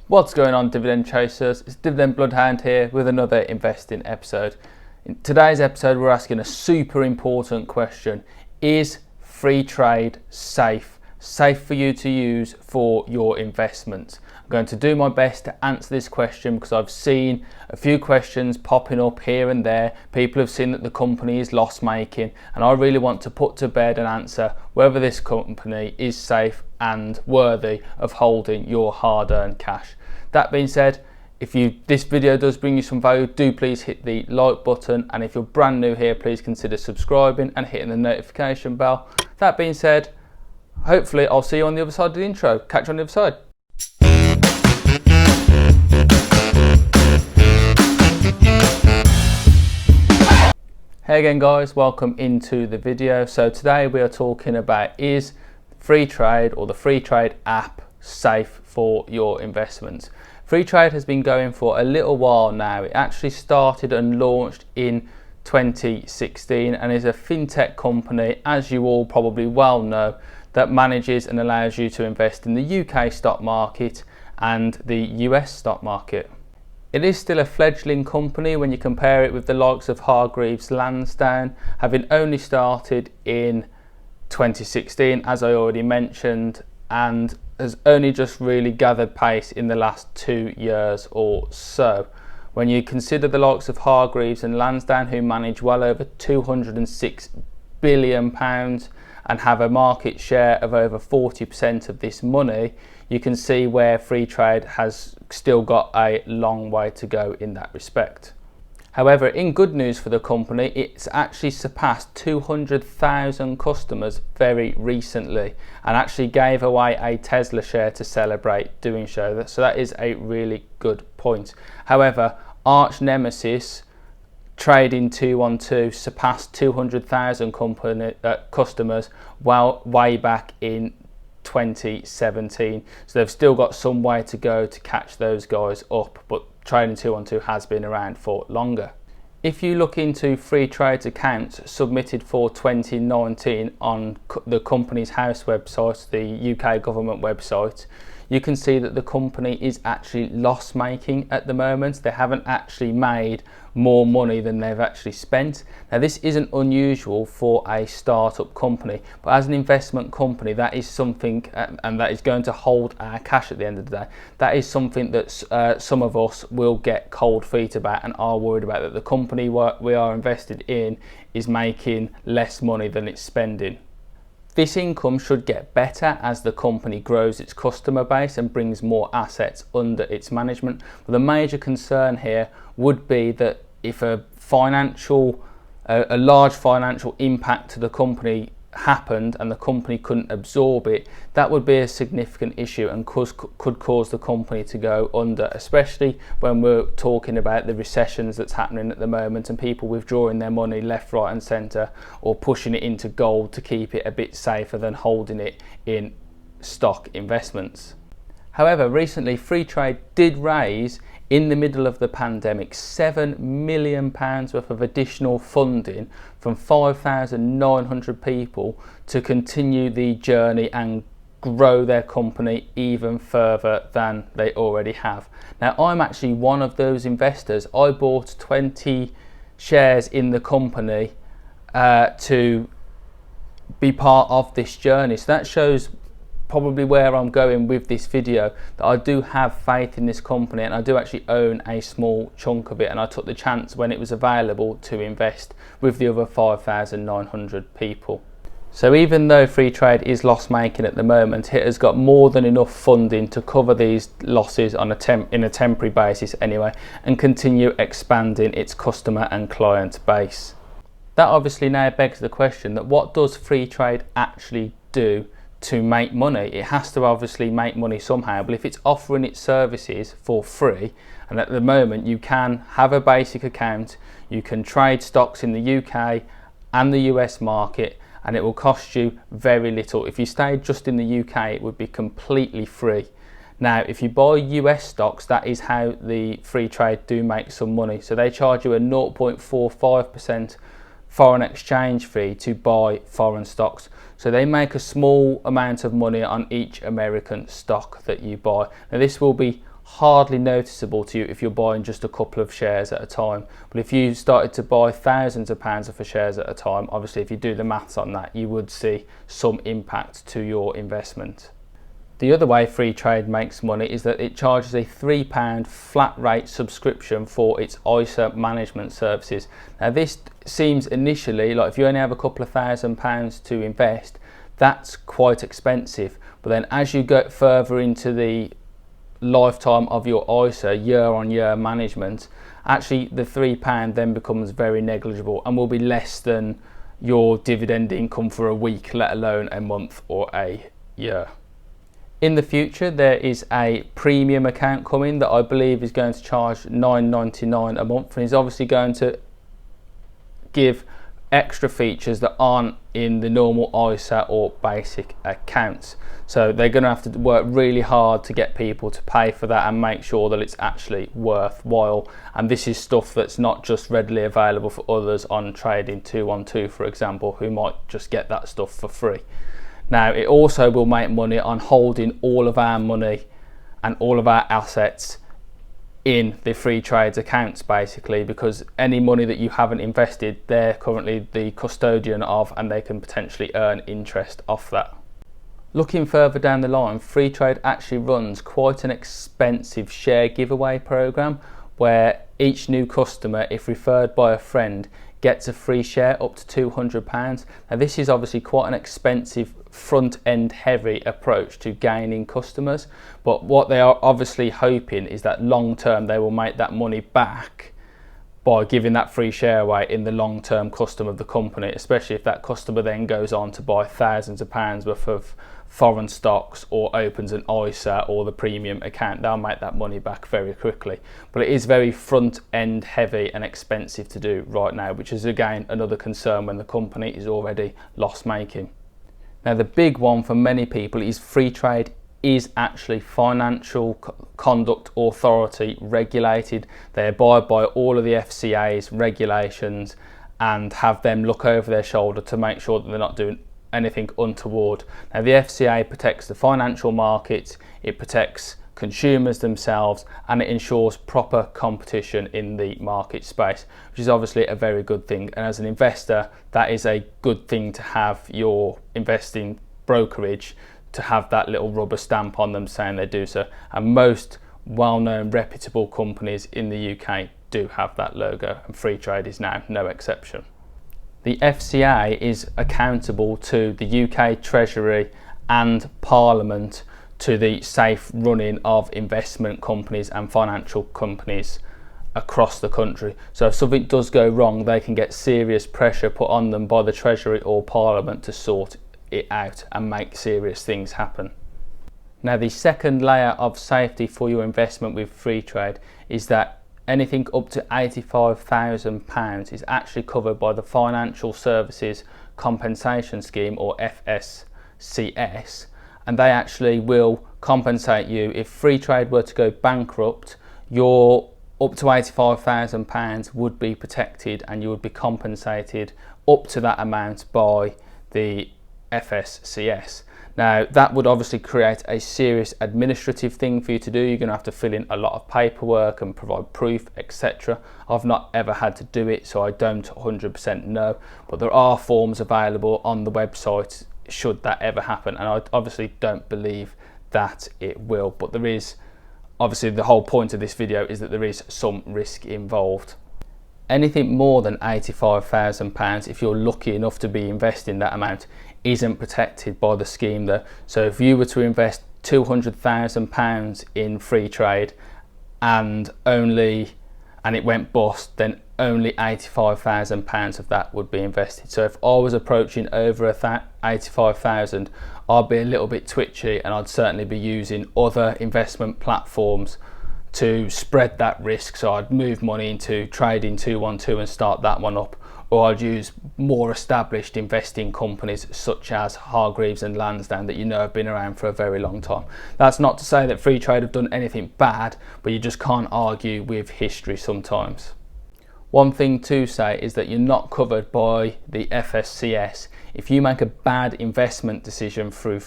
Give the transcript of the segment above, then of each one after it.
What's going on, dividend chasers? It's Dividend Bloodhound here with another investing episode. In today's episode, we're asking a super important question. Is FREETRADE safe? Safe for you to use for your investments? I'm going to do my best to answer this question because I've seen a few questions popping up here and there. People have seen that the company is loss making, and I really want to put to bed and answer whether this company is safe and worthy of holding your hard-earned cash. That being said, if this video does bring you some value, do please hit the like button, and if you're brand new here, please consider subscribing and hitting the notification bell. That being said, hopefully I'll see you on the other side of the intro. Catch you on the other side. Hey again guys, welcome into the video. So today we are talking about, is FREETRADE or the FREETRADE app safe for your investments? FREETRADE has been going for a little while now. It actually started and launched in 2016 and is a fintech company, as you all probably well know, that manages and allows you to invest in the UK stock market and the US stock market. It is still a fledgling company when you compare it with the likes of Hargreaves Lansdown, having only started in 2016, as I already mentioned, and has only just really gathered pace in the last 2 years or so. When you consider the likes of Hargreaves and Lansdown, who manage well over £206 billion and have a market share of over 40% of this money, you can see where FREETRADE has still got a long way to go in that respect. However, in good news for the company, it's actually surpassed 200,000 customers very recently and actually gave away a Tesla share to celebrate doing so. So that is a really good point. However, arch nemesis Trading 212 surpassed 200,000 customers way back in 2017. So they've still got some way to go to catch those guys up, but Trading 212 has been around for longer. If you look into FREETRADE's accounts submitted for 2019 on the company's house website, the UK government website, you can see that the company is actually loss making at the moment. They haven't actually made more money than they've actually spent. Now, this isn't unusual for a startup company, but as an investment company, that is something, and that is going to hold our cash at the end of the day. That is something that some of us will get cold feet about and are worried about, that the company we are invested in is making less money than it's spending. This income should get better as the company grows its customer base and brings more assets under its management. But the major concern here would be that if a large financial impact to the company happened and the company couldn't absorb it, that would be a significant issue and could cause the company to go under, especially when we're talking about the recessions that's happening at the moment and people withdrawing their money left, right and centre, or pushing it into gold to keep it a bit safer than holding it in stock investments. However, recently FREETRADE did raise, in the middle of the pandemic, £7 million worth of additional funding from 5,900 people to continue the journey and grow their company even further than they already have. Now, I'm actually one of those investors. I bought 20 shares in the company to be part of this journey. So that shows probably where I'm going with this video, that I do have faith in this company and I do actually own a small chunk of it, and I took the chance when it was available to invest with the other 5,900 people. So even though FREETRADE is loss making at the moment, it has got more than enough funding to cover these losses on in a temporary basis anyway, and continue expanding its customer and client base. That obviously now begs the question that what does FREETRADE actually do to make money? It has to obviously make money somehow, but if it's offering its services for free, and at the moment you can have a basic account, you can trade stocks in the UK and the US market, and it will cost you very little. If you stayed just in the UK, it would be completely free. Now, if you buy US stocks, that is how the FREETRADE do make some money. So they charge you a 0.45% foreign exchange fee to buy foreign stocks. So they make a small amount of money on each American stock that you buy. Now, this will be hardly noticeable to you if you're buying just a couple of shares at a time. But if you started to buy thousands of pounds of shares at a time, obviously if you do the maths on that, you would see some impact to your investment. The other way FREETRADE makes money is that it charges a £3 flat rate subscription for its ISA management services. Now this seems initially like if you only have a couple of £1,000 to invest, that's quite expensive. But then as you go further into the lifetime of your ISA, year on year management, actually the £3 then becomes very negligible and will be less than your dividend income for a week, let alone a month or a year. In the future, there is a premium account coming that I believe is going to charge $9.99 a month, and is obviously going to give extra features that aren't in the normal ISA or basic accounts. So they're going to have to work really hard to get people to pay for that and make sure that it's actually worthwhile. And this is stuff that's not just readily available for others on Trading 212, for example, who might just get that stuff for free. Now, it also will make money on holding all of our money and all of our assets in the FREETRADE accounts, basically, because any money that you haven't invested, they're currently the custodian of, and they can potentially earn interest off that. Looking further down the line, FREETRADE actually runs quite an expensive share giveaway program where each new customer, if referred by a friend, gets a free share up to £200. Now this is obviously quite an expensive front end heavy approach to gaining customers, but what they are obviously hoping is that long term they will make that money back by giving that free share away in the long term custom of the company, especially if that customer then goes on to buy thousands of pounds worth of foreign stocks or opens an ISA or the premium account. They'll make that money back very quickly. But it is very front end heavy and expensive to do right now, which is again another concern when the company is already loss making. Now the big one for many people is FREETRADE is actually Financial Conduct Authority regulated. They abide by all of the FCA's regulations and have them look over their shoulder to make sure that they're not doing anything untoward. Now the FCA protects the financial markets, it protects consumers themselves, and it ensures proper competition in the market space, which is obviously a very good thing. And as an investor, that is a good thing to have your investing brokerage to have that little rubber stamp on them saying they do so. And most well-known reputable companies in the UK do have that logo, and FREETRADE is now no exception. The FCA is accountable to the UK Treasury and Parliament to the safe running of investment companies and financial companies across the country. So if something does go wrong, they can get serious pressure put on them by the Treasury or Parliament to sort it out and make serious things happen. Now the second layer of safety for your investment with FREETRADE is that anything up to £85,000 is actually covered by the Financial Services Compensation Scheme, or FSCS, and they actually will compensate you if FREETRADE were to go bankrupt. Your up to £85,000 would be protected and you would be compensated up to that amount by the FSCS. Now that would obviously create a serious administrative thing for you to do. You're going to have to fill in a lot of paperwork and provide proof, etc. I've not ever had to do it, so I don't 100% know, but there are forms available on the website should that ever happen, and I obviously don't believe that it will, but there is obviously, the whole point of this video is that there is some risk involved. Anything more than £85,000, if you're lucky enough to be investing that amount, isn't protected by the scheme there. So if you were to invest £200,000 in FREETRADE and it went bust, then only £85,000 of that would be invested. So if I was approaching over £85,000, I'd be a little bit twitchy, and I'd certainly be using other investment platforms to spread that risk. So I'd move money into Trading 212 and start that one up, or I'd use more established investing companies such as Hargreaves and Lansdowne that you know have been around for a very long time. That's not to say that FREETRADE have done anything bad, but you just can't argue with history sometimes. One thing to say is that you're not covered by the FSCS. If you make a bad investment decision through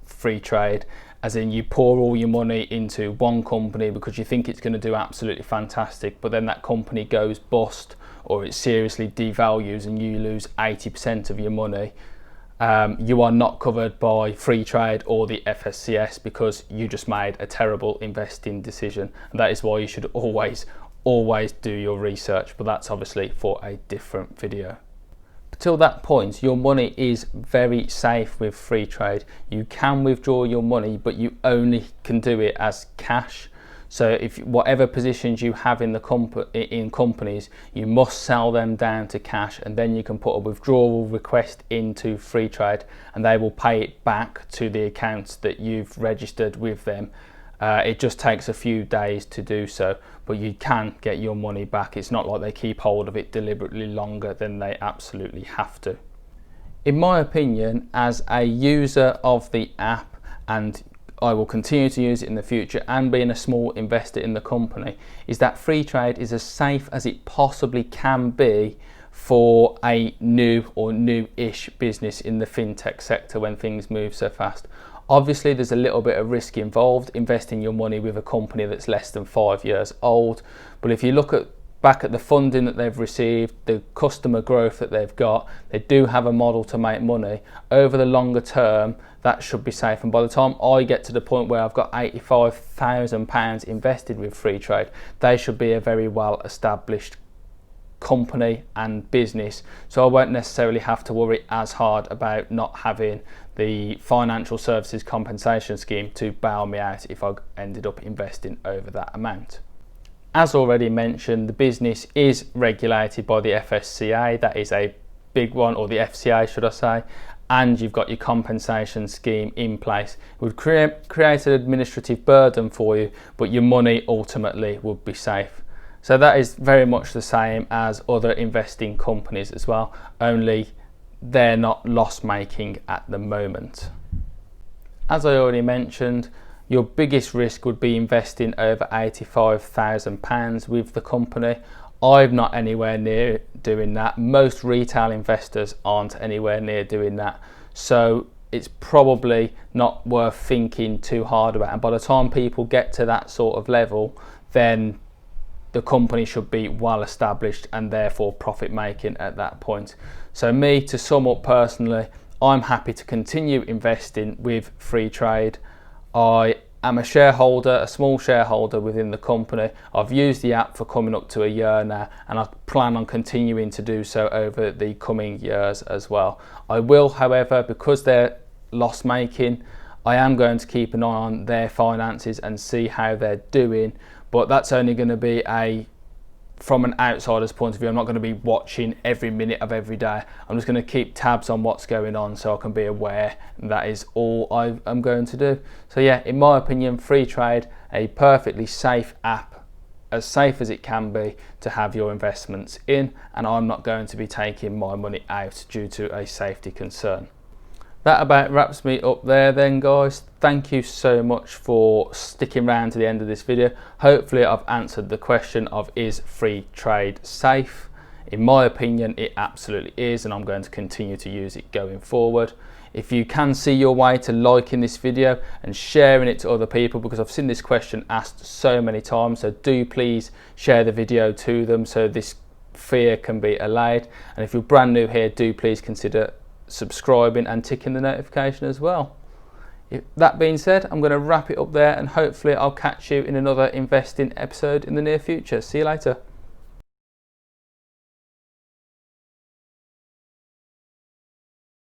FREETRADE as in you pour all your money into one company because you think it's going to do absolutely fantastic, but then that company goes bust or it seriously devalues and you lose 80% of your money, you are not covered by FREETRADE or the FSCS because you just made a terrible investing decision. And that is why you should always do your research, but that's obviously for a different video. Till that point, your money is very safe with FREETRADE. You can withdraw your money, but you only can do it as cash. So if whatever positions you have in the companies, you must sell them down to cash, and then you can put a withdrawal request into FREETRADE and they will pay it back to the accounts that you've registered with them. It just takes a few days to do so, but you can get your money back. It's not like they keep hold of it deliberately longer than they absolutely have to. In my opinion, as a user of the app, and I will continue to use it in the future, and being a small investor in the company, is that FREETRADE is as safe as it possibly can be for a new or new-ish business in the fintech sector when things move so fast. Obviously, there's a little bit of risk involved investing your money with a company that's less than 5 years old. But if you look back at the funding that they've received, the customer growth that they've got, they do have a model to make money. Over the longer term, that should be safe. And by the time I get to the point where I've got £85,000 invested with FREETRADE, they should be a very well established company and business, so I won't necessarily have to worry as hard about not having the financial services compensation scheme to bail me out if I ended up investing over that amount. As already mentioned, the business is regulated by the FSCA, that is a big one, or the FCA should I say, and you've got your compensation scheme in place. It would create an administrative burden for you, but your money ultimately would be safe. So that is very much the same as other investing companies as well, only they're not loss making at the moment. As I already mentioned, your biggest risk would be investing over £85,000 with the company. I'm not anywhere near doing that. Most retail investors aren't anywhere near doing that. So it's probably not worth thinking too hard about. And by the time people get to that sort of level, then the company should be well established and therefore profit making at that point. So me, to sum up personally, I'm happy to continue investing with FREETRADE. I am a shareholder, a small shareholder within the company. I've used the app for coming up to a year now, and I plan on continuing to do so over the coming years as well. I will, however, because they're loss making, I am going to keep an eye on their finances and see how they're doing. But that's only going to be from an outsider's point of view. I'm not going to be watching every minute of every day. I'm just going to keep tabs on what's going on so I can be aware, and that is all I'm going to do. So yeah, in my opinion, FREETRADE, a perfectly safe app, as safe as it can be to have your investments in, and I'm not going to be taking my money out due to a safety concern. That about wraps me up there then, guys. Thank you so much for sticking around to the end of this video. Hopefully I've answered the question of, is FREETRADE safe? In my opinion, it absolutely is, and I'm going to continue to use it going forward. If you can see your way to liking this video and sharing it to other people, because I've seen this question asked so many times, so do please share the video to them so this fear can be allayed. And if you're brand new here, do please consider subscribing and ticking the notification as well. That being said, I'm going to wrap it up there, and hopefully I'll catch you in another investing episode in the near future. See you later.